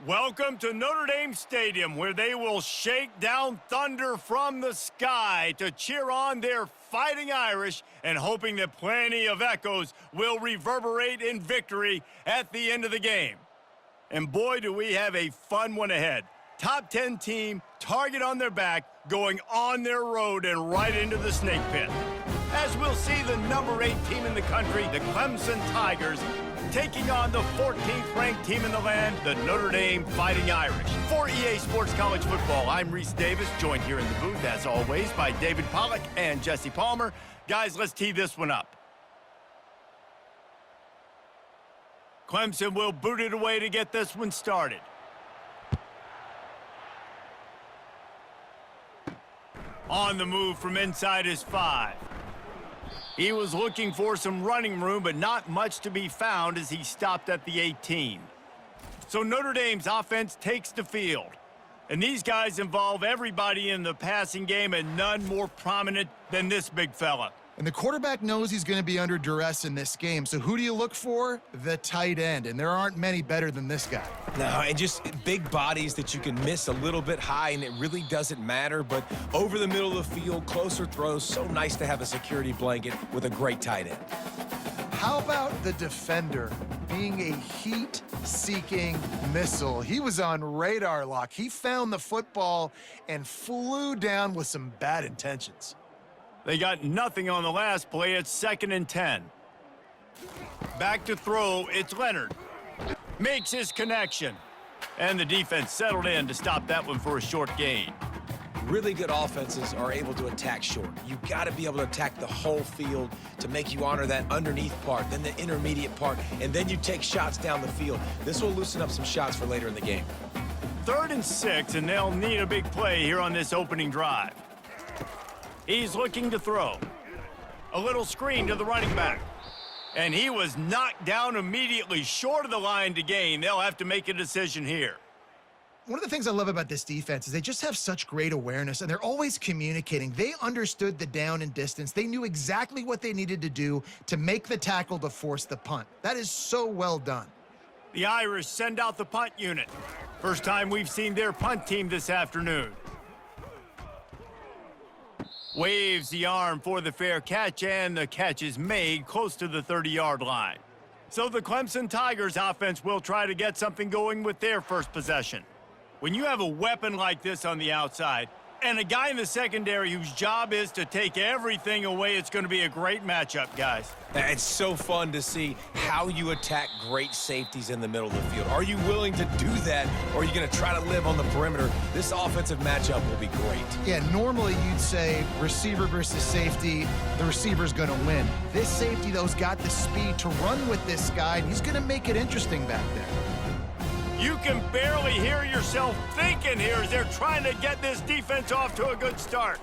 Welcome to Notre Dame Stadium, where they will shake down thunder from the sky to cheer on their Fighting Irish and hoping that plenty of echoes will reverberate in victory at the end of the game. And boy, do we have a fun one ahead. Top 10 team, target on their back, going on their road and right into the snake pit. As we'll see the number 8 team in the country, the Clemson Tigers, taking on the 14th-ranked team in the land, the Notre Dame Fighting Irish. For EA Sports College Football, I'm Reese Davis, joined here in the booth, as always, by David Pollack and Jesse Palmer. Guys, let's tee this one up. Clemson will boot it away to get this one started. On the move from inside his 5. He was looking for some running room, but not much to be found as he stopped at the 18. So Notre Dame's offense takes the field. And these guys involve everybody in the passing game, and none more prominent than this big fella. And the quarterback knows he's going to be under duress in this game. So who do you look for? The tight end. And there aren't many better than this guy. No, and just big bodies that you can miss a little bit high, and it really doesn't matter. But over the middle of the field, closer throws, so nice to have a security blanket with a great tight end. How about the defender being a heat-seeking missile? He was on radar lock. He found the football and flew down with some bad intentions. They got nothing on the last play. It's 2nd and 10. Back to throw. It's Leonard. Makes his connection. And the defense settled in to stop that one for a short gain. Really good offenses are able to attack short. You've got to be able to attack the whole field to make you honor that underneath part, then the intermediate part, and then you take shots down the field. This will loosen up some shots for later in the game. 3rd and 6, and they'll need a big play here on this opening drive. He's looking to throw. A little screen to the running back. And he was knocked down immediately short of the line to gain. They'll have to make a decision here. One of the things I love about this defense is they just have such great awareness, and they're always communicating. They understood the down and distance. They knew exactly what they needed to do to make the tackle to force the punt. That is so well done. The Irish send out the punt unit. First time we've seen their punt team this afternoon. Waves the arm for the fair catch, and the catch is made close to the 30-yard line. So the Clemson Tigers offense will try to get something going with their first possession. When you have a weapon like this on the outside, and a guy in the secondary whose job is to take everything away, it's going to be a great matchup, guys. It's so fun to see how you attack great safeties in the middle of the field. Are you willing to do that, or are you going to try to live on the perimeter? This offensive matchup will be great. Yeah, normally you'd say receiver versus safety, the receiver's going to win. This safety, though, has got the speed to run with this guy, and he's going to make it interesting back there. You can barely hear yourself thinking here as they're trying to get this defense off to a good start.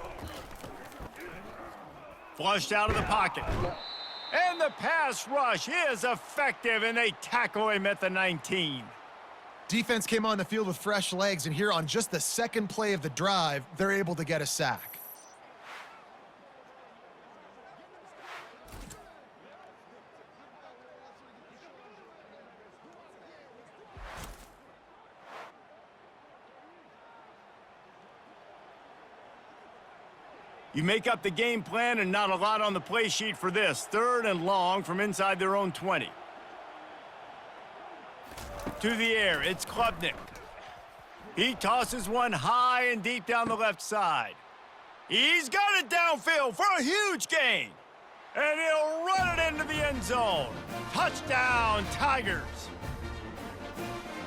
Flushed out of the pocket. And the pass rush is effective, and they tackle him at the 19. Defense came on the field with fresh legs, and here on just the second play of the drive, they're able to get a sack. You make up the game plan, and not a lot on the play sheet for this. 3rd and long from inside their own 20. To the air, it's Klubnik. He tosses one high and deep down the left side. He's got it downfield for a huge gain. And he'll run it into the end zone. Touchdown, Tigers.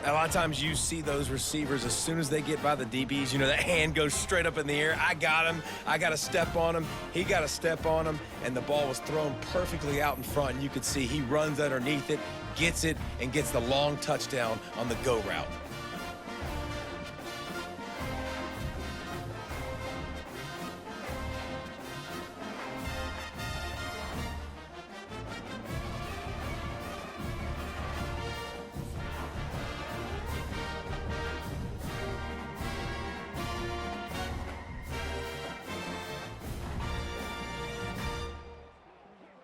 A lot of times you see those receivers, as soon as they get by the DBs, you know, that hand goes straight up in the air. I got him. I got to step on him. He got to step on him. And the ball was thrown perfectly out in front. And you could see he runs underneath it, gets it, and gets the long touchdown on the go route.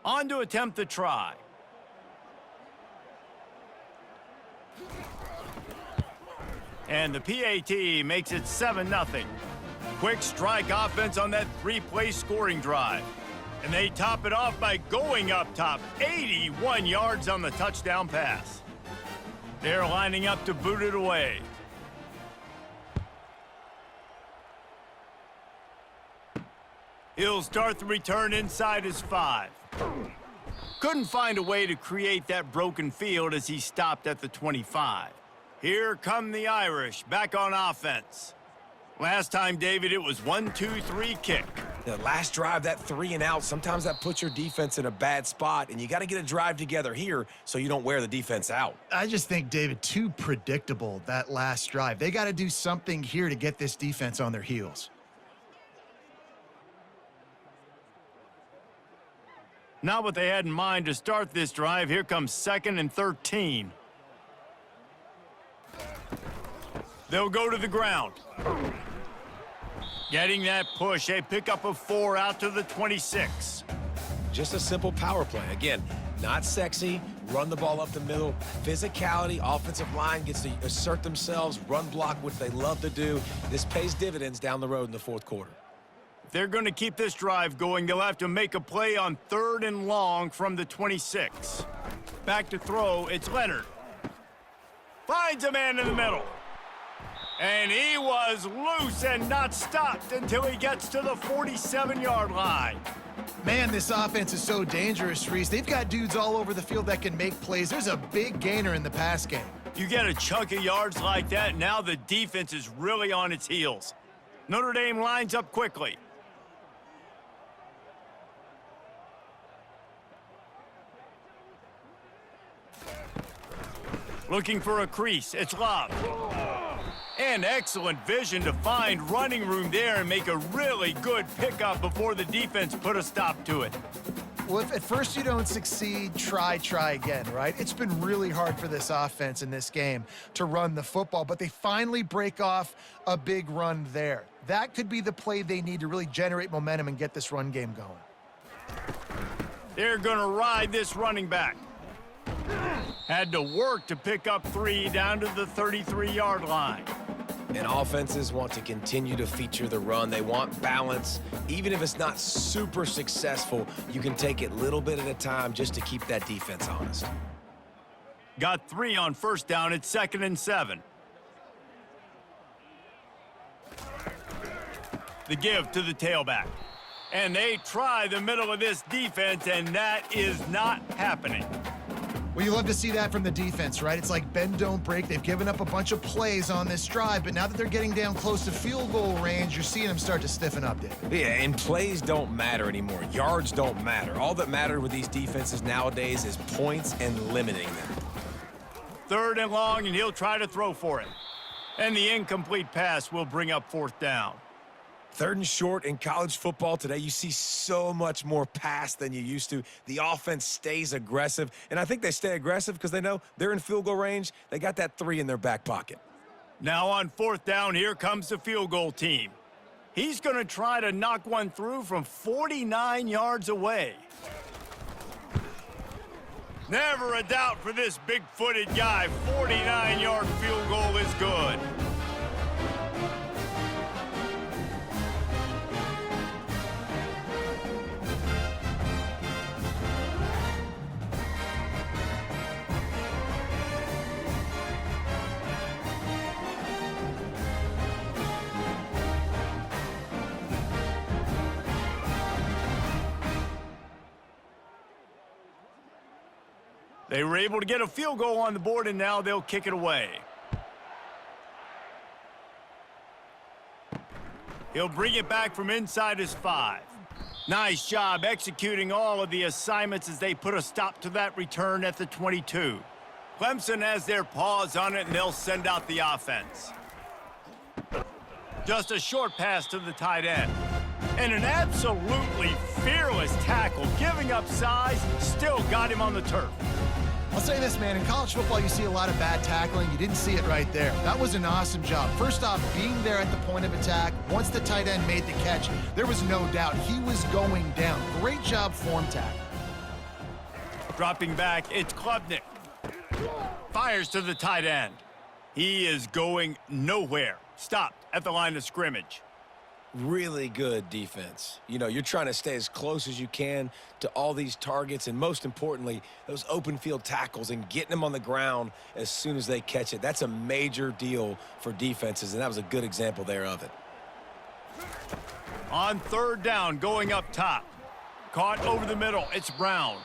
On to attempt the try. And the PAT makes it 7-0. Quick strike offense on that three-play scoring drive. And they top it off by going up top, 81 yards on the touchdown pass. They're lining up to boot it away. He'll start the return inside his 5. Couldn't find a way to create that broken field as he stopped at the 25. Here come the Irish, back on offense. Last time, David, it was 1-2-3 kick. The last drive, that 3 and out, sometimes that puts your defense in a bad spot, and you got to get a drive together here so you don't wear the defense out. I just think, David, too predictable, that last drive. They got to do something here to get this defense on their heels. Not what they had in mind to start this drive. Here comes 2nd and 13. They'll go to the ground. Getting that push, a pickup of 4 out to the 26. Just a simple power play. Again, not sexy, run the ball up the middle. Physicality, offensive line gets to assert themselves, run block, which they love to do. This pays dividends down the road in the 4th quarter. If they're going to keep this drive going, they'll have to make a play on 3rd and long from the 26. Back to throw, it's Leonard. Finds a man in the middle. And he was loose and not stopped until he gets to the 47-yard line. Man, this offense is so dangerous, Reese. They've got dudes all over the field that can make plays. There's a big gainer in the pass game. You get a chunk of yards like that, now the defense is really on its heels. Notre Dame lines up quickly. Looking for a crease, it's Lolzz. And excellent vision to find running room there and make a really good pickup before the defense put a stop to it. Well, if at first you don't succeed, try again, right? It's been really hard for this offense in this game to run the football, but they finally break off a big run there. That could be the play they need to really generate momentum and get this run game going. They're going to ride this running back. Had to work to pick up 3 down to the 33-yard line. And offenses want to continue to feature the run. They want balance. Even if it's not super successful, you can take it little bit at a time just to keep that defense honest. Got 3 on 1st down. It's 2nd and 7. The give to the tailback. And they try the middle of this defense, and that is not happening. Well, you love to see that from the defense, right? It's like bend, don't break. They've given up a bunch of plays on this drive, but now that they're getting down close to field goal range, you're seeing them start to stiffen up, David. Yeah, and plays don't matter anymore. Yards don't matter. All that matters with these defenses nowadays is points and limiting them. 3rd and long, and he'll try to throw for it. And the incomplete pass will bring up 4th down. 3rd and short in college football today, you see so much more pass than you used to. The offense stays aggressive, and I think they stay aggressive because they know they're in field goal range. They got that 3 in their back pocket. Now on 4th down, here comes the field goal team. He's going to try to knock one through from 49 yards away. Never a doubt for this big-footed guy. 49-yard field goal is good. They were able to get a field goal on the board, and now they'll kick it away. He'll bring it back from inside his 5. Nice job executing all of the assignments as they put a stop to that return at the 22. Clemson has their paws on it, and they'll send out the offense. Just a short pass to the tight end. And an absolutely fearless tackle, giving up size, still got him on the turf. I'll say this, man, in college football, you see a lot of bad tackling. You didn't see it right there. That was an awesome job. First off, being there at the point of attack, once the tight end made the catch, there was no doubt he was going down. Great job form tackle. Dropping back, it's Klubnik. Fires to the tight end. He is going nowhere. Stopped at the line of scrimmage. Really good defense. You know, you're trying to stay as close as you can to all these targets, and most importantly, those open field tackles and getting them on the ground as soon as they catch it. That's a major deal for defenses, and that was a good example there of it. On third down, going up top. Caught over the middle. It's Brown.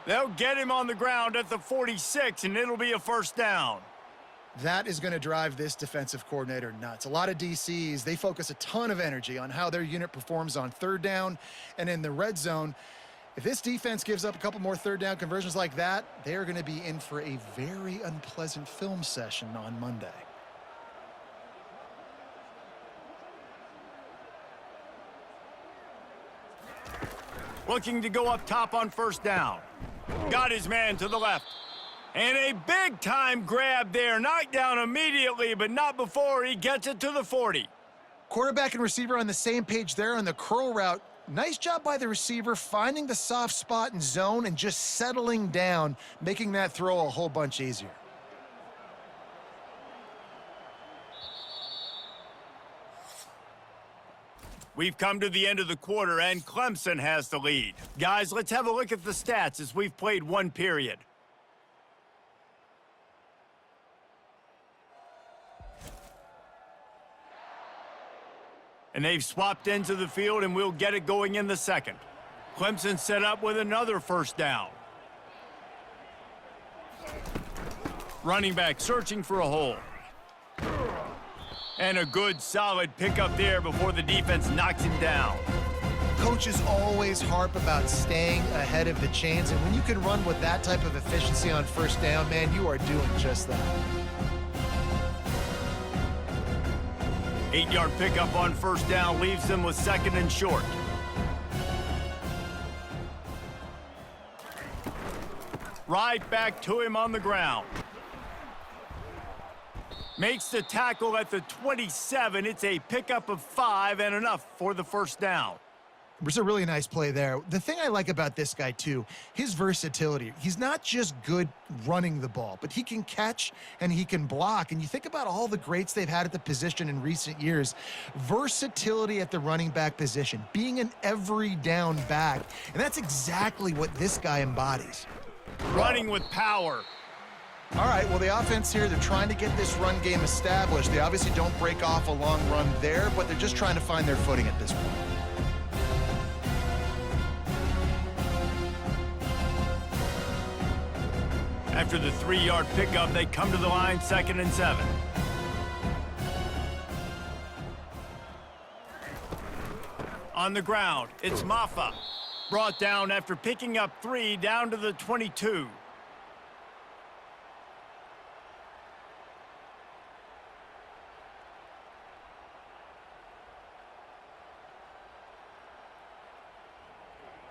They'll get him on the ground at the 46, and it'll be a first down. That is going to drive this defensive coordinator nuts. A lot of DCs, they focus a ton of energy on how their unit performs on third down and in the red zone. If this defense gives up a couple more third down conversions like that, they are going to be in for a very unpleasant film session on Monday. Looking to go up top on first down. Got his man to the left. And a big-time grab there. Knocked down immediately, but not before he gets it to the 40. Quarterback and receiver on the same page there on the curl route. Nice job by the receiver finding the soft spot in zone and just settling down, making that throw a whole bunch easier. We've come to the end of the quarter, and Clemson has the lead. Guys, let's have a look at the stats as we've played one period. And they've swapped into the field, and we'll get it going in the second. Clemson set up with another first down. Running back searching for a hole. And a good, solid pickup there before the defense knocks him down. Coaches always harp about staying ahead of the chains, and when you can run with that type of efficiency on first down, man, you are doing just that. 8-yard pickup on first down leaves them with second and short. Right back to him on the ground. Makes the tackle at the 27. It's a pickup of 5 and enough for the first down. It was a really nice play there. The thing I like about this guy, too, his versatility. He's not just good running the ball, but he can catch and he can block. And you think about all the greats they've had at the position in recent years. Versatility at the running back position, being an every down back. And that's exactly what this guy embodies. Running with power. All right, well, the offense here, they're trying to get this run game established. They obviously don't break off a long run there, but they're just trying to find their footing at this point. After the 3-yard pickup, they come to the line, 2nd and 7. On the ground, it's Maffa. Brought down after picking up 3 down to the 22.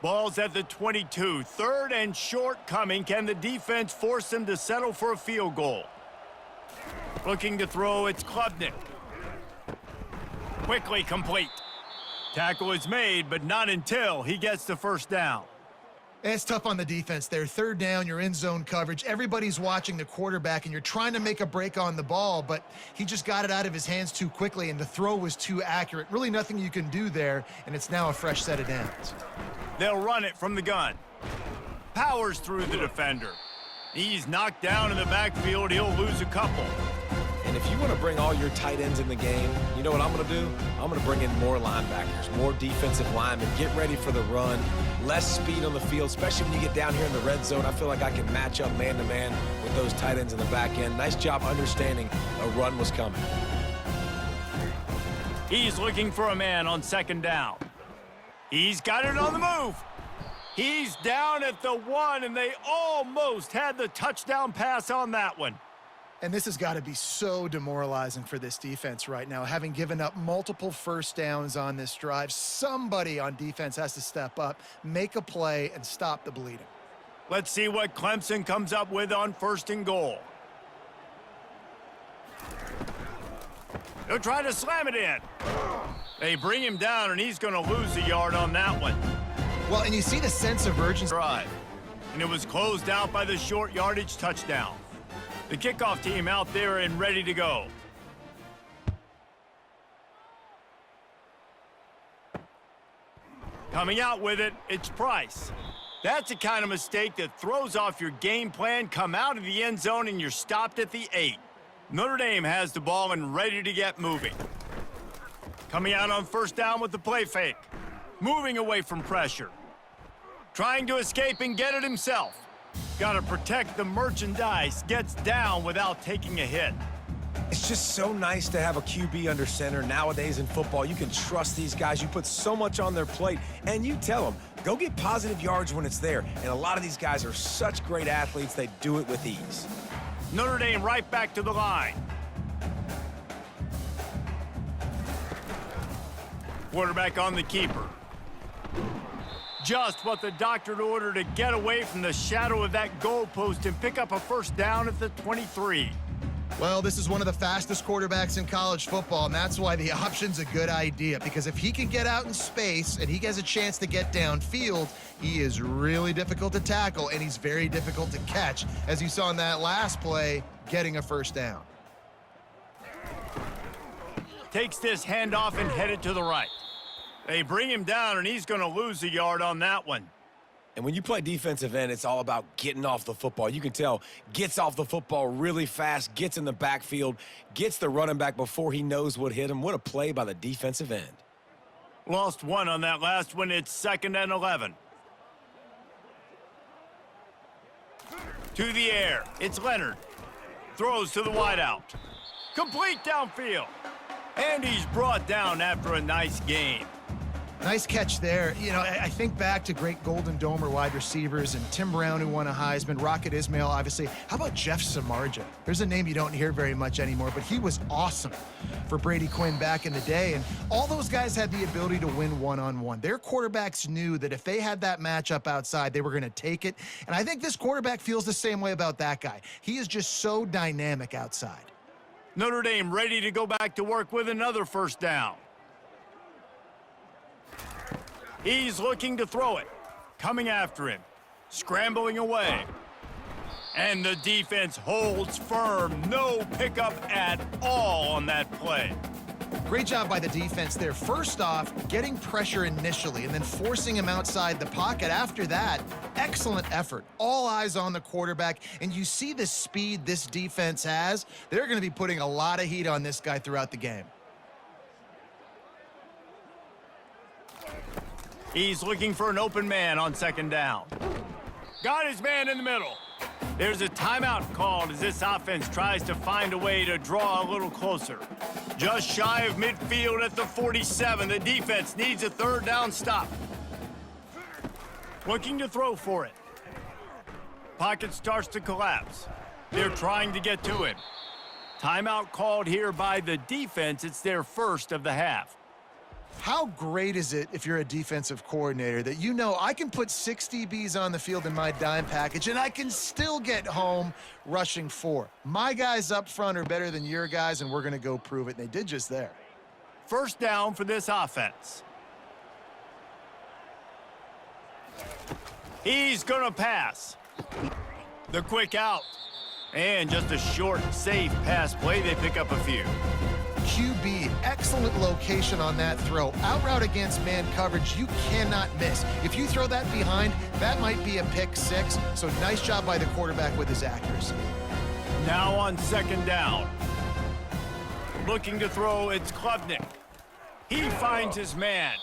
Ball's at the 22. 3rd and short coming. Can the defense force them to settle for a field goal? Looking to throw, it's Klubnik. Quickly complete. Tackle is made, but not until he gets the first down. It's tough on the defense there. 3rd down, you're in zone coverage. Everybody's watching the quarterback, and you're trying to make a break on the ball, but he just got it out of his hands too quickly, and the throw was too accurate. Really nothing you can do there, and it's now a fresh set of downs. They'll run it from the gun. Powers through the defender. He's knocked down in the backfield. He'll lose a couple. And if you want to bring all your tight ends in the game, you know what I'm going to do? I'm going to bring in more linebackers, more defensive linemen, get ready for the run, less speed on the field, especially when you get down here in the red zone. I feel like I can match up man-to-man with those tight ends in the back end. Nice job understanding a run was coming. He's looking for a man on 2nd down. He's got it on the move. He's down at the 1, and they almost had the touchdown pass on that one. And this has got to be so demoralizing for this defense right now. Having given up multiple first downs on this drive, somebody on defense has to step up, make a play, and stop the bleeding. Let's see what Clemson comes up with on 1st and goal. They'll try to slam it in. They bring him down, and he's going to lose a yard on that one. Well, and you see the sense of urgency. Drive. And it was closed out by the short yardage touchdown. The kickoff team out there and ready to go. Coming out with it, it's Price. That's the kind of mistake that throws off your game plan. Come out of the end zone and you're stopped at the 8. Notre Dame has the ball and ready to get moving. Coming out on first down with the play fake. Moving away from pressure. Trying to escape and get it himself. Got to protect the merchandise. Gets down without taking a hit. It's just so nice to have a QB under center. Nowadays in football, you can trust these guys. You put so much on their plate, and you tell them, go get positive yards when it's there. And a lot of these guys are such great athletes, they do it with ease. Notre Dame right back to the line. Quarterback on the keeper. Just what the doctor ordered to get away from the shadow of that goalpost and pick up a first down at the 23. Well, this is one of the fastest quarterbacks in college football, and that's why the option's a good idea, because if he can get out in space and he has a chance to get downfield, he is really difficult to tackle, and he's very difficult to catch, as you saw in that last play, getting a first down. Takes this handoff and headed to the right. They bring him down, and he's going to lose a yard on that one. And when you play defensive end, it's all about getting off the football. You can tell, gets off the football really fast, gets in the backfield, gets the running back before he knows what hit him. What a play by the defensive end. Lost one on that last one. It's 2nd and 11. To the air. It's Leonard. Throws to the wideout. Complete downfield. And he's brought down after a nice gain. Nice catch there. You know, I think back to great Golden Domer wide receivers and Tim Brown, who won a Heisman, Rocket Ismail, obviously. How about Jeff Samardzija? There's a name you don't hear very much anymore, but he was awesome for Brady Quinn back in the day. And all those guys had the ability to win one-on-one. Their quarterbacks knew that if they had that matchup outside, they were going to take it. And I think this quarterback feels the same way about that guy. He is just so dynamic outside. Notre Dame ready to go back to work with another first down. He's looking to throw it. Coming after him. Scrambling away. And the defense holds firm. No pickup at all on that play. Great job by the defense there. First off, getting pressure initially and then forcing him outside the pocket. After that, excellent effort. All eyes on the quarterback. And you see the speed this defense has. They're going to be putting a lot of heat on this guy throughout the game. He's looking for an open man on 2nd down. Got his man in the middle. There's a timeout called as this offense tries to find a way to draw a little closer. Just shy of midfield at the 47. The defense needs a 3rd down stop. Looking to throw for it. Pocket starts to collapse. They're trying to get to him. Timeout called here by the defense. It's their first of the half. How great is it if you're a defensive coordinator that you know I can put 6 DBs on the field in my dime package and I can still get home rushing 4. My guys up front are better than your guys, and we're going to go prove it. And they did just there. First down for this offense. He's going to pass. The quick out. And just a short, safe pass play. They pick up a few. QB, excellent location on that throw. Out route against man coverage, you cannot miss. If you throw that behind, that might be a pick 6. So nice job by the quarterback with his accuracy. Now on 2nd down. Looking to throw, it's Klubnik. He finds his man.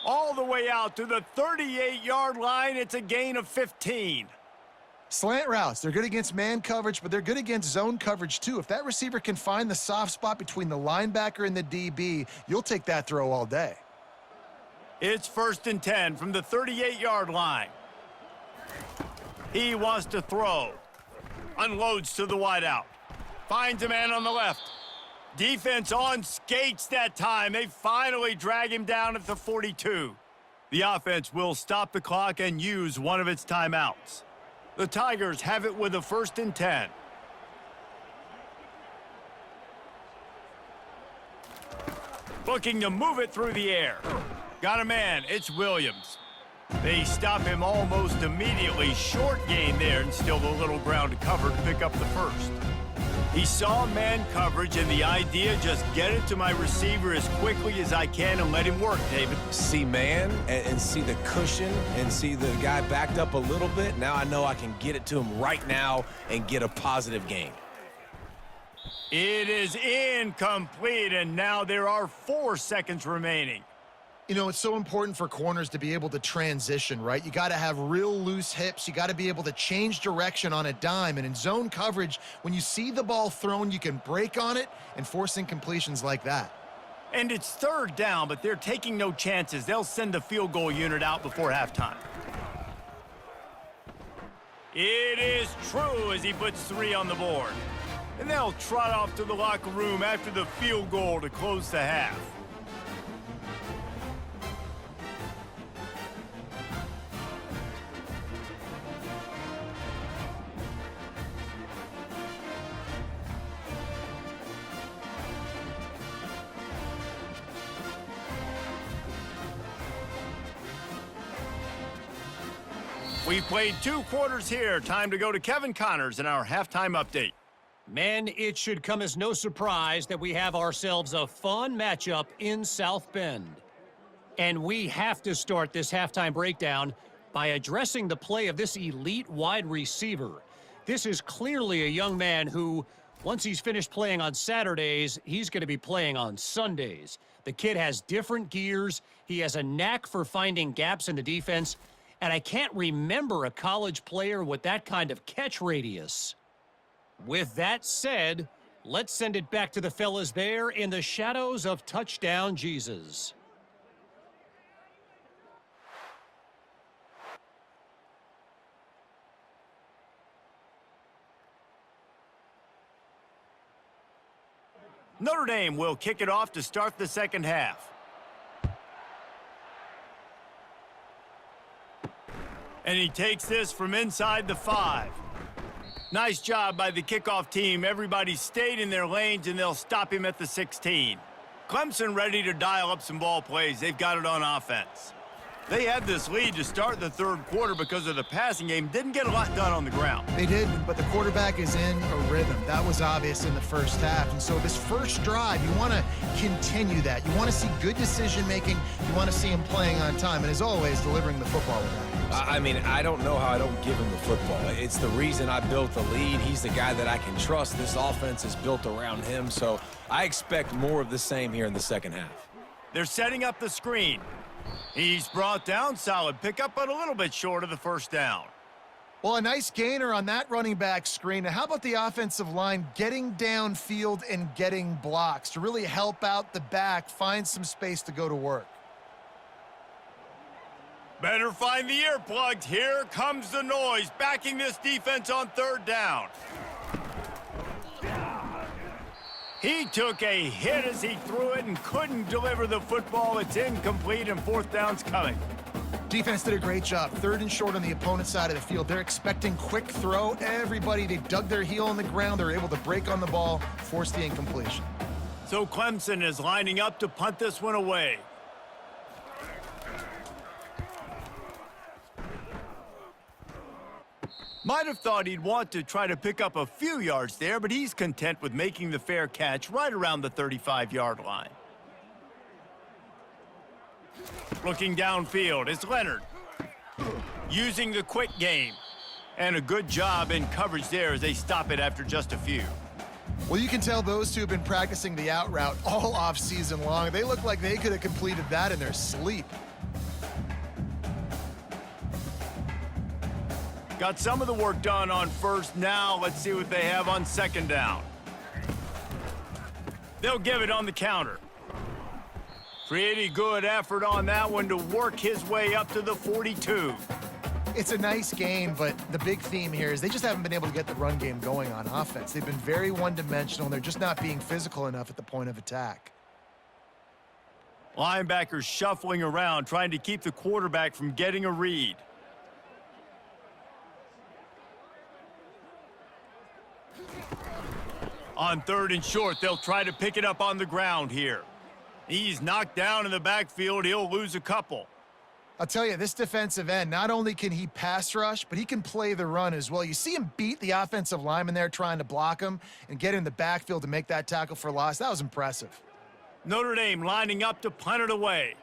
All the way out to the 38-yard line. It's a gain of 15. Slant routes, they're good against man coverage, but they're good against zone coverage too. If that receiver can find the soft spot between the linebacker and the DB, you'll take that throw all day. It's 1st and 10 from the 38-yard line. He wants to throw. Unloads to the wideout. Finds a man on the left. Defense on skates that time. They finally drag him down at the 42. The offense will stop the clock and use one of its timeouts. The Tigers have it with a 1st and 10. Looking to move it through the air. Got a man. It's Williams. They stop him almost immediately. Short gain there, and still a little ground to cover to pick up the first. He saw man coverage, and the idea, just get it to my receiver as quickly as I can and let him work, David. See man and see the cushion and see the guy backed up a little bit. Now I know I can get it to him right now and get a positive gain. It is incomplete, and now there are 4 seconds remaining. You know, it's so important for corners to be able to transition, right? You got to have real loose hips. You got to be able to change direction on a dime. And in zone coverage, when you see the ball thrown, you can break on it and force incompletions like that. And it's 3rd down, but they're taking no chances. They'll send the field goal unit out before halftime. It is true as he puts 3 on the board. And they'll trot off to the locker room after the field goal to close the half. We've played 2 quarters here. Time to go to Kevin Connors in our halftime update. Men, it should come as no surprise that we have ourselves a fun matchup in South Bend. And we have to start this halftime breakdown by addressing the play of this elite wide receiver. This is clearly a young man who, once he's finished playing on Saturdays, he's going to be playing on Sundays. The kid has different gears. He has a knack for finding gaps in the defense. And I can't remember a college player with that kind of catch radius. With that said, let's send it back to the fellas there in the shadows of touchdown Jesus. Notre Dame will kick it off to start the second half. And he takes this from inside the 5. Nice job by the kickoff team. Everybody stayed in their lanes, and they'll stop him at the 16. Clemson ready to dial up some ball plays. They've got it on offense. They had this lead to start the 3rd quarter because of the passing game. Didn't get a lot done on the ground. They did, but the quarterback is in a rhythm. That was obvious in the first half. And so this first drive, you want to continue that. You want to see good decision-making. You want to see him playing on time. And as always, delivering the football with that. I mean, I don't know how I don't give him the football. It's the reason I built the lead. He's the guy that I can trust. This offense is built around him, so I expect more of the same here in the second half. They're setting up the screen. He's brought down, solid pickup, but a little bit short of the 1st down. Well, a nice gainer on that running back screen. Now, how about the offensive line getting downfield and getting blocks to really help out the back, find some space to go to work? Better find the earplugs. Here comes the noise, backing this defense on 3rd down. He took a hit as he threw it and couldn't deliver the football. It's incomplete, and 4th down's coming. Defense did a great job. 3rd and short on the opponent's side of the field. They're expecting quick throw. Everybody, they dug their heel on the ground. They're able to break on the ball, force the incompletion. So Clemson is lining up to punt this one away. Might have thought he'd want to try to pick up a few yards there, but he's content with making the fair catch right around the 35-yard line. Looking downfield, it's Leonard. Using the quick game. And a good job in coverage there as they stop it after just a few. Well, you can tell those two have been practicing the out route all off season long. They look like they could have completed that in their sleep. Got some of the work done on 1st. Now let's see what they have on 2nd down. They'll give it on the counter. Pretty good effort on that one to work his way up to the 42. It's a nice game, but the big theme here is they just haven't been able to get the run game going on offense. They've been very one-dimensional, and they're just not being physical enough at the point of attack. Linebackers shuffling around, trying to keep the quarterback from getting a read. On 3rd and short, they'll try to pick it up on the ground here. He's knocked down in the backfield. He'll lose a couple. I'll tell you, this defensive end, not only can he pass rush, but he can play the run as well. You see him beat the offensive lineman there trying to block him and get in the backfield to make that tackle for loss. That was impressive. Notre Dame lining up to punt it away.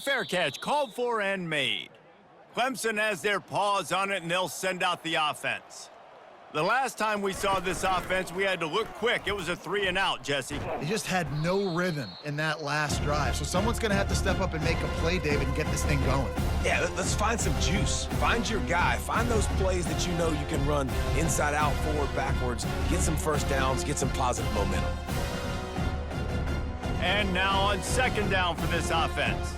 Fair catch, called for and made. Clemson has their paws on it, and they'll send out the offense. The last time we saw this offense, we had to look quick. It was a 3-and-out, Jesse. They just had no rhythm in that last drive. So someone's going to have to step up and make a play, David, and get this thing going. Yeah, let's find some juice. Find your guy. Find those plays that you know you can run inside out, forward, backwards. Get some first downs. Get some positive momentum. And now on 2nd down for this offense.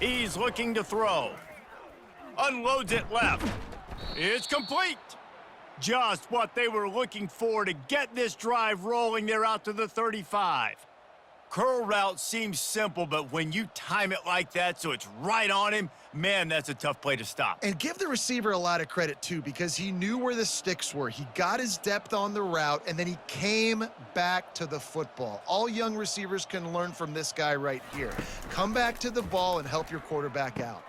He's looking to throw. Unloads it left. It's complete. Just what they were looking for to get this drive rolling. They're out to the 35. Curl route seems simple, but when you time it like that so it's right on him, man, that's a tough play to stop. And give the receiver a lot of credit, too, because he knew where the sticks were. He got his depth on the route, and then he came back to the football. All young receivers can learn from this guy right here. Come back to the ball and help your quarterback out.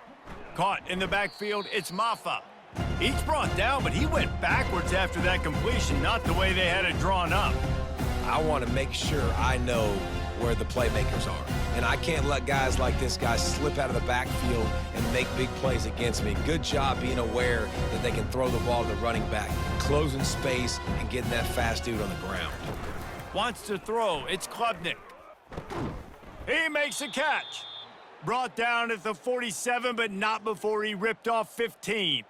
Caught in the backfield, it's Maffa. He's brought down, but he went backwards after that completion, not the way they had it drawn up. I want to make sure I know where the playmakers are. And I can't let guys like this guy slip out of the backfield and make big plays against me. Good job being aware that they can throw the ball to the running back, closing space, and getting that fast dude on the ground. Wants to throw, it's Klubnik. He makes a catch. Brought down at the 47, but not before he ripped off 15.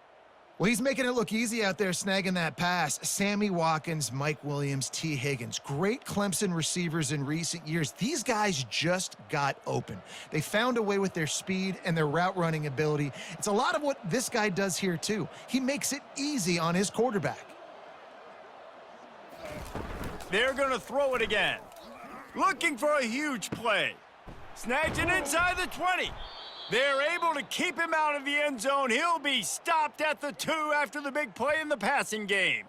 Well, he's making it look easy out there snagging that pass. Sammy Watkins, Mike Williams, T. Higgins. Great Clemson receivers in recent years. These guys just got open. They found a way with their speed and their route running ability. It's a lot of what this guy does here, too. He makes it easy on his quarterback. They're going to throw it again. Looking for a huge play. Snags it inside the 20. They're able to keep him out of the end zone. He'll be stopped at the 2 after the big play in the passing game.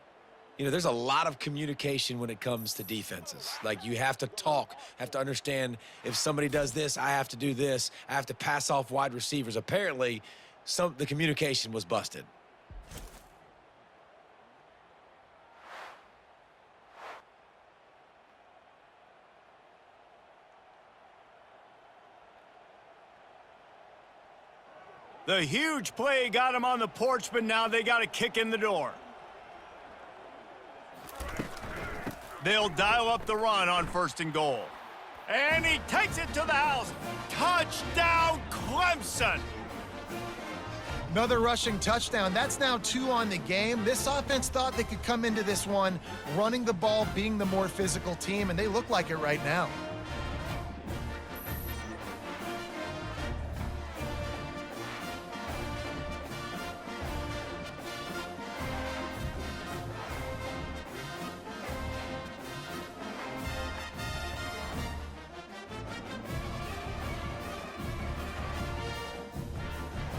You know, there's a lot of communication when it comes to defenses. Like, you have to talk, have to understand if somebody does this, I have to do this. I have to pass off wide receivers. Apparently, the communication was busted. The huge play got him on the porch, but now they got a kick in the door. They'll dial up the run on 1st and goal. And he takes it to the house. Touchdown, Clemson! Another rushing touchdown. That's now 2 on the game. This offense thought they could come into this one running the ball, being the more physical team, and they look like it right now.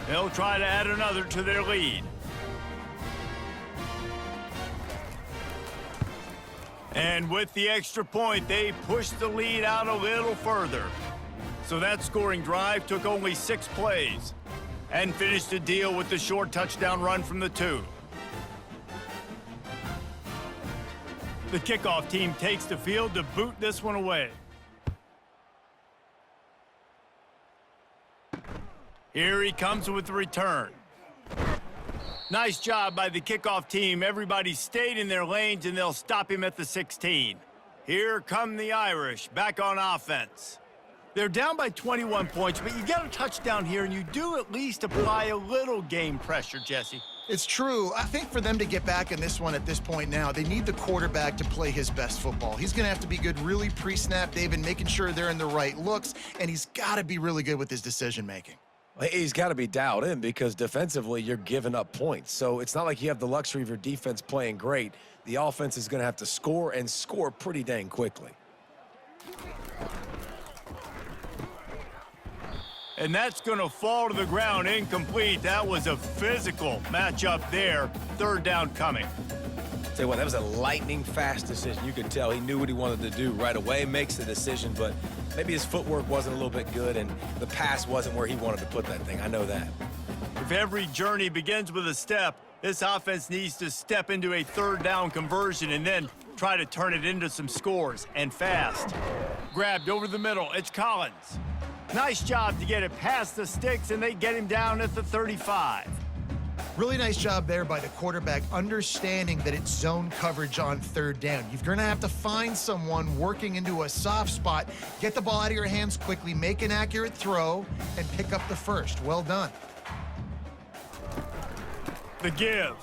They'll try to add another to their lead. And with the extra point, they pushed the lead out a little further. So that scoring drive took only 6 plays and finished the deal with the short touchdown run from the 2. The kickoff team takes the field to boot this one away. Here he comes with the return. Nice job by the kickoff team. Everybody stayed in their lanes, and they'll stop him at the 16. Here come the Irish, back on offense. They're down by 21 points, but you get a touchdown here, and you do at least apply a little game pressure, Jesse. It's true. I think for them to get back in this one at this point now, they need the quarterback to play his best football. He's going to have to be good really pre-snap, David, making sure they're in the right looks, and he's got to be really good with his decision-making. He's got to be dialed in because defensively you're giving up points. So it's not like you have the luxury of your defense playing great. The offense is going to have to score and score pretty dang quickly. And that's going to fall to the ground incomplete. That was a physical matchup there. 3rd down coming. Tell you what, that was a lightning fast decision. You could tell he knew what he wanted to do right away, makes the decision, but maybe his footwork wasn't a little bit good and the pass wasn't where he wanted to put that thing. I know that. If every journey begins with a step, this offense needs to step into a third down conversion and then try to turn it into some scores, and fast. Grabbed over the middle, it's Collins. Nice job to get it past the sticks, and they get him down at the 35. Really nice job there by the quarterback, understanding that it's zone coverage on third down. You're going to have to find someone working into a soft spot, get the ball out of your hands quickly, make an accurate throw, and pick up the first. Well done. The give.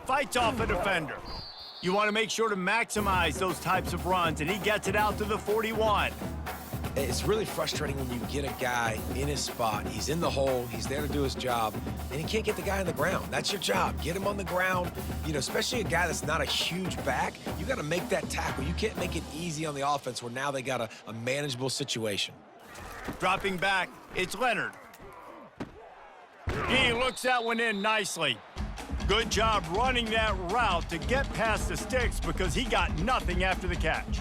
Fights off a defender. You want to make sure to maximize those types of runs, and he gets it out to the 41. It's really frustrating when you get a guy in his spot. He's in the hole. He's there to do his job, and he can't get the guy on the ground. That's your job. Get him on the ground. You know, especially a guy that's not a huge back. You got to make that tackle. You can't make it easy on the offense where now they got a manageable situation. Dropping back, it's Leonard. He looks that one in nicely. Good job running that route to get past the sticks because he got nothing after the catch.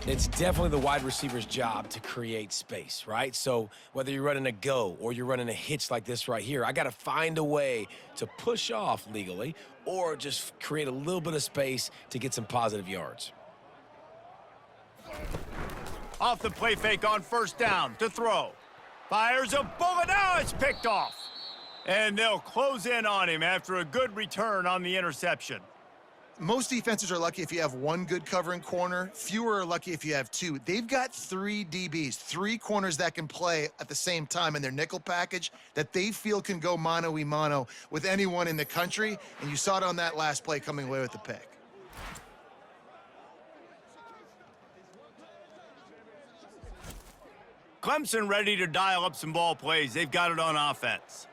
It's definitely the wide receiver's job to create space, right? So whether you're running a go or you're running a hitch like this right here, I got to find a way to push off legally or just create a little bit of space to get some positive yards. Off the play fake on first down to throw. Fires a bullet. Now it's picked off. And they'll close in on him after a good return on the interception. Most defenses are lucky if you have one good covering corner. Fewer are lucky if you have two. They've got 3 DBs, 3 corners that can play at the same time in their nickel package that they feel can go mano-a-mano with anyone in the country. And you saw it on that last play coming away with the pick. Clemson ready to dial up some ball plays. They've got it on offense.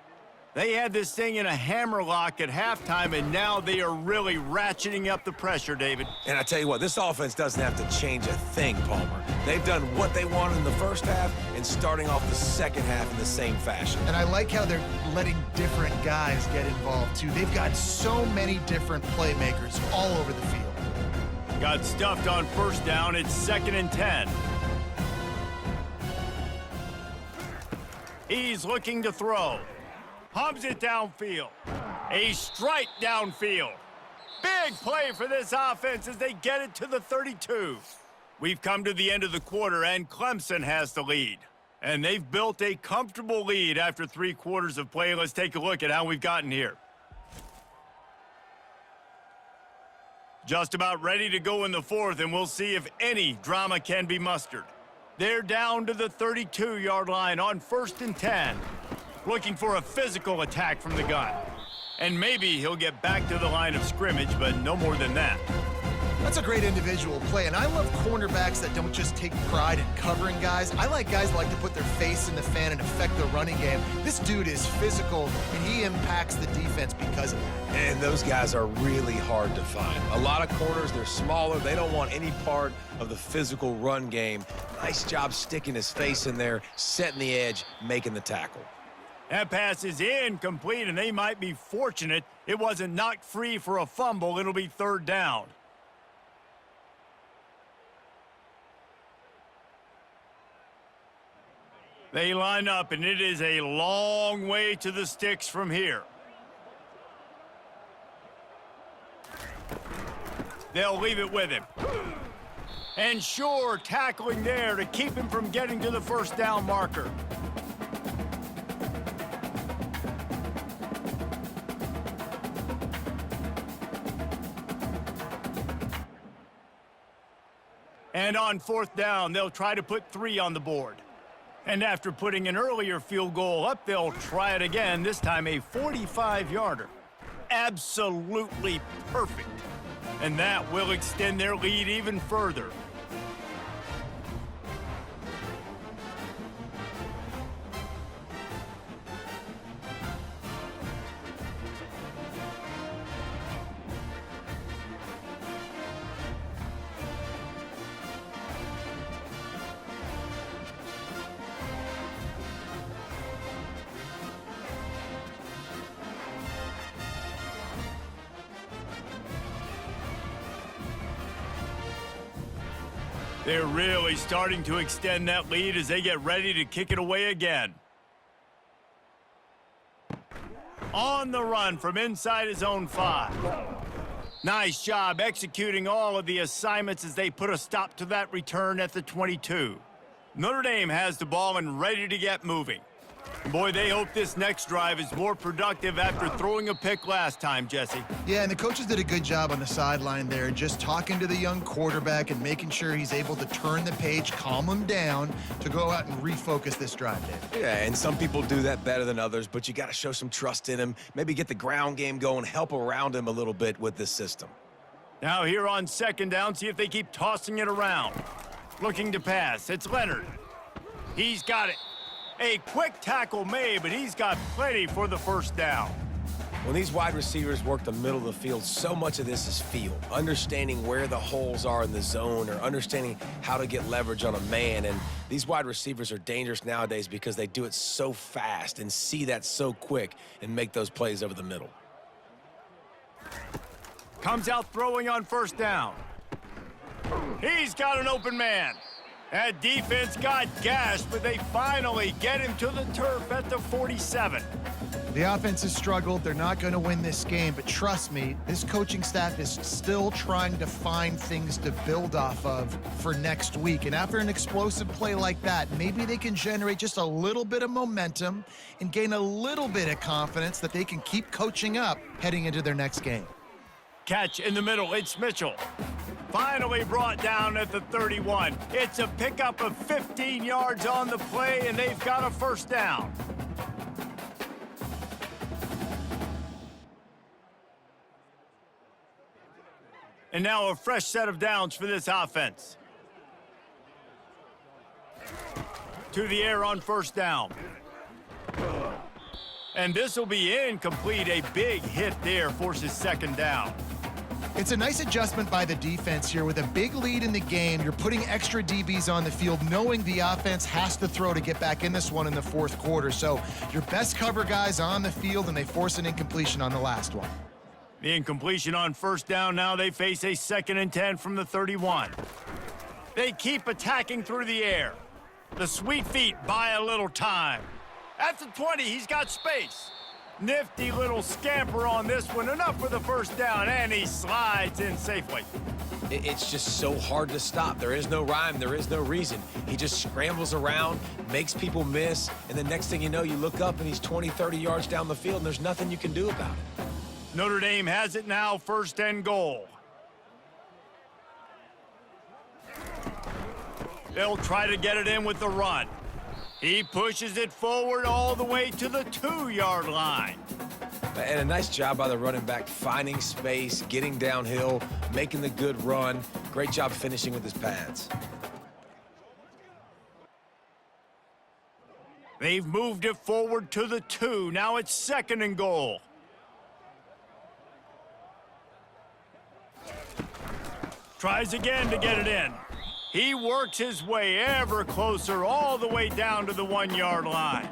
They had this thing in a hammerlock at halftime, and now they are really ratcheting up the pressure, David. And I tell you what, this offense doesn't have to change a thing, Palmer. They've done what they wanted in the first half and starting off the second half in the same fashion. And I like how they're letting different guys get involved, too. They've got so many different playmakers all over the field. Got stuffed on first down. It's 2nd and 10. He's looking to throw. Hubs it downfield. A strike downfield. Big play for this offense as they get it to the 32. We've come to the end of the quarter, and Clemson has the lead. And they've built a comfortable lead after 3 quarters of play. Let's take a look at how we've gotten here. Just about ready to go in the 4th, and we'll see if any drama can be mustered. They're down to the 32-yard line on 1st and 10. Looking for a physical attack from the gun. And maybe he'll get back to the line of scrimmage, but no more than that. That's a great individual play, and I love cornerbacks that don't just take pride in covering guys. I like guys that like to put their face in the fan and affect the running game. This dude is physical, and he impacts the defense because of that. And those guys are really hard to find. A lot of corners, they're smaller. They don't want any part of the physical run game. Nice job sticking his face in there, setting the edge, making the tackle. That pass is incomplete, and they might be fortunate it wasn't knocked free for a fumble. It'll be 3rd down. They line up, and it is a long way to the sticks from here. They'll leave it with him. And sure, tackling there to keep him from getting to the 1st down marker. And on 4th down, they'll try to put 3 on the board. And after putting an earlier field goal up, they'll try it again, this time a 45-yarder. Absolutely perfect. And that will extend their lead even further. They're really starting to extend that lead as they get ready to kick it away again. On the run from inside his own 5. Nice job executing all of the assignments as they put a stop to that return at the 22. Notre Dame has the ball and ready to get moving. Boy, they hope this next drive is more productive after throwing a pick last time, Jesse. Yeah, and the coaches did a good job on the sideline there, just talking to the young quarterback and making sure he's able to turn the page, calm him down to go out and refocus this drive, Dave. Yeah, and some people do that better than others, but you got to show some trust in him, maybe get the ground game going, help around him a little bit with this system. Now here on second down, see if they keep tossing it around. Looking to pass, it's Leonard. He's got it. A quick tackle made, but he's got plenty for the first down. When these wide receivers work the middle of the field, so much of this is feel. Understanding where the holes are in the zone or understanding how to get leverage on a man. And these wide receivers are dangerous nowadays because they do it so fast and see that so quick and make those plays over the middle. Comes out throwing on first down. He's got an open man. That defense got gashed, but they finally get him to the turf at the 47. The offense has struggled. They're not going to win this game, but trust me, this coaching staff is still trying to find things to build off of for next week. And after an explosive play like that, maybe they can generate just a little bit of momentum and gain a little bit of confidence that they can keep coaching up heading into their next game. Catch in the middle, it's Mitchell. Finally brought down at the 31. It's a pickup of 15 yards on the play, and they've got a first down. And now a fresh set of downs for this offense. To the air on first down. And this will be incomplete. A big hit there forces second down. It's a nice adjustment by the defense here. With a big lead in the game, you're putting extra DBs on the field, knowing the offense has to throw to get back in this one in the fourth quarter. So your best cover guys on the field, and they force an incompletion on the last one. The incompletion on first down. Now they face a 2nd and 10 from the 31. They keep attacking through the air. The sweet feet buy a little time. At the 20, he's got space. Nifty little scamper on this one, enough for the first down, and he slides in safely. It's just so hard to stop. There is no rhyme, there is no reason. He just scrambles around, makes people miss, and the next thing you know, you look up and he's 20, 30 yards down the field, and there's nothing you can do about it. Notre Dame has it now, 1st and goal. They'll try to get it in with the run. He pushes it forward all the way to the 2-yard line. And a nice job by the running back, finding space, getting downhill, making the good run. Great job finishing with his pads. They've moved it forward to the 2. Now it's 2nd and goal. Tries again to get it in. He works his way ever closer all the way down to the 1-yard line.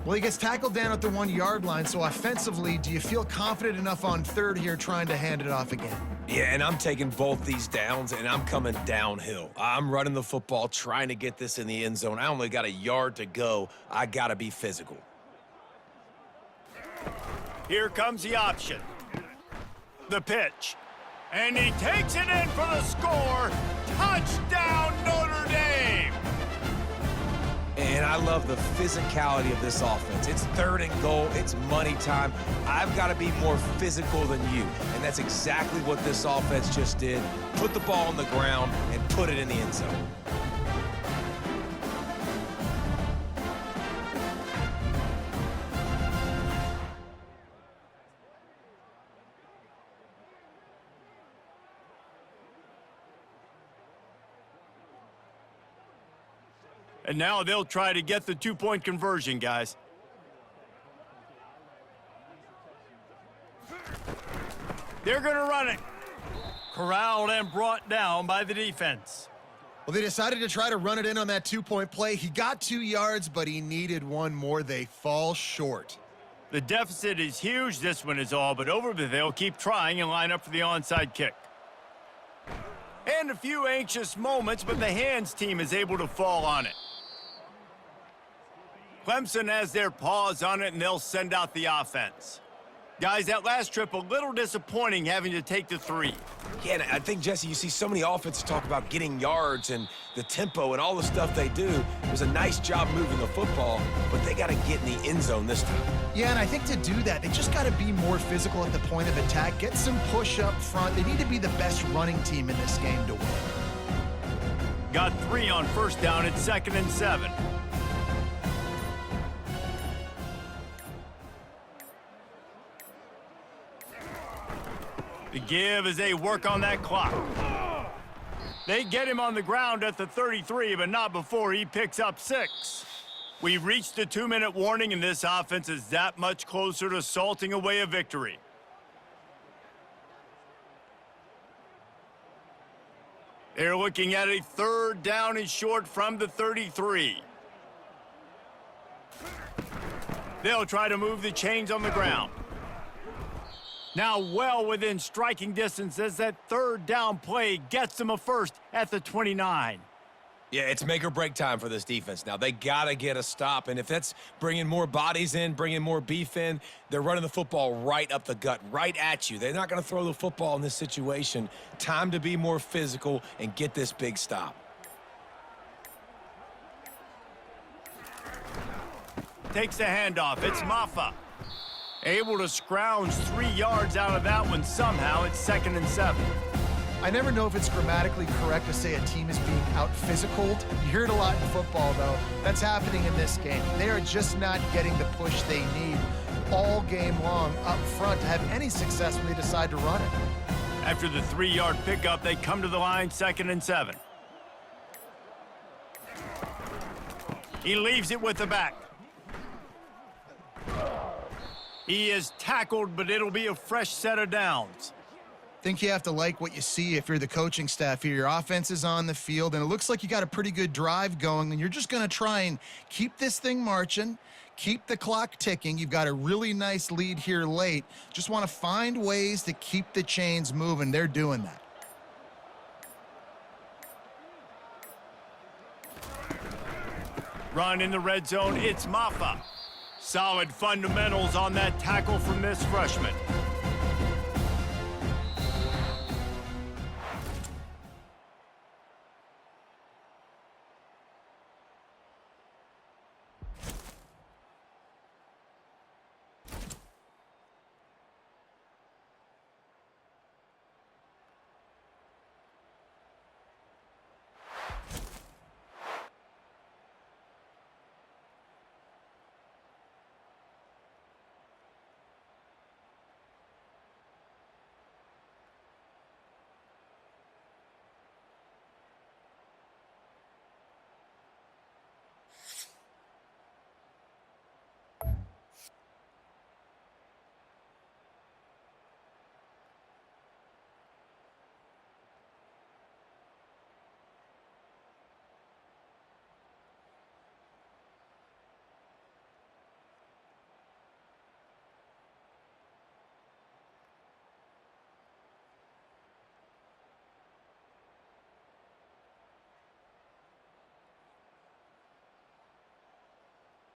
Well, he gets tackled down at the 1-yard line, so offensively, do you feel confident enough on third here trying to hand it off again? Yeah, and I'm taking both these downs, and I'm coming downhill. I'm running the football, trying to get this in the end zone. I only got a yard to go. I got to be physical. Here comes the option. The pitch. And he takes it in for the score. Touchdown, Notre Dame! And I love the physicality of this offense. It's 3rd and goal. It's money time. I've got to be more physical than you. And that's exactly what this offense just did. Put the ball on the ground and put it in the end zone. And now they'll try to get the 2-point conversion, guys. They're going to run it. Corralled and brought down by the defense. Well, they decided to try to run it in on that 2-point play. He got 2 yards, but he needed one more. They fall short. The deficit is huge. This one is all but over, but they'll keep trying and line up for the onside kick. And causing a few anxious moments, but the hands team is able to fall on it. Clemson has their paws on it, and they'll send out the offense. Guys, that last trip, a little disappointing having to take the 3. Yeah, and I think, Jesse, you see so many offenses talk about getting yards and the tempo and all the stuff they do. It was a nice job moving the football, but they got to get in the end zone this time. Yeah, and I think to do that, they just got to be more physical at the point of attack, get some push up front. They need to be the best running team in this game to win. Got 3 on first down at 2nd and 7. The give as they work on that clock. They get him on the ground at the 33, but not before he picks up 6. We've reached the 2-minute warning, and this offense is that much closer to salting away a victory. They're looking at a 3rd down and short from the 33. They'll try to move the chains on the ground. Now well within striking distance as that 3rd down play gets them a first at the 29. Yeah, it's make or break time for this defense now. They got to get a stop, and if that's bringing more bodies in, bringing more beef in, they're running the football right up the gut, right at you. They're not going to throw the football in this situation. Time to be more physical and get this big stop. Takes the handoff. It's Maffa. Able to scrounge 3 yards out of that one somehow. It's 2nd and 7. I never know if it's grammatically correct to say a team is being out-physicaled. You hear it a lot in football, though. That's happening in this game. They are just not getting the push they need all game long up front to have any success when they decide to run it. After the 3-yard pickup, they come to the line 2nd and 7. He leaves it with the back. He is tackled, but it'll be a fresh set of downs. Think you have to like what you see if you're the coaching staff here. Your offense is on the field, and it looks like you got a pretty good drive going, and you're just going to try and keep this thing marching, keep the clock ticking. You've got a really nice lead here late. Just want to find ways to keep the chains moving. They're doing that. Run in the red zone, it's Maffa. Solid fundamentals on that tackle from this freshman.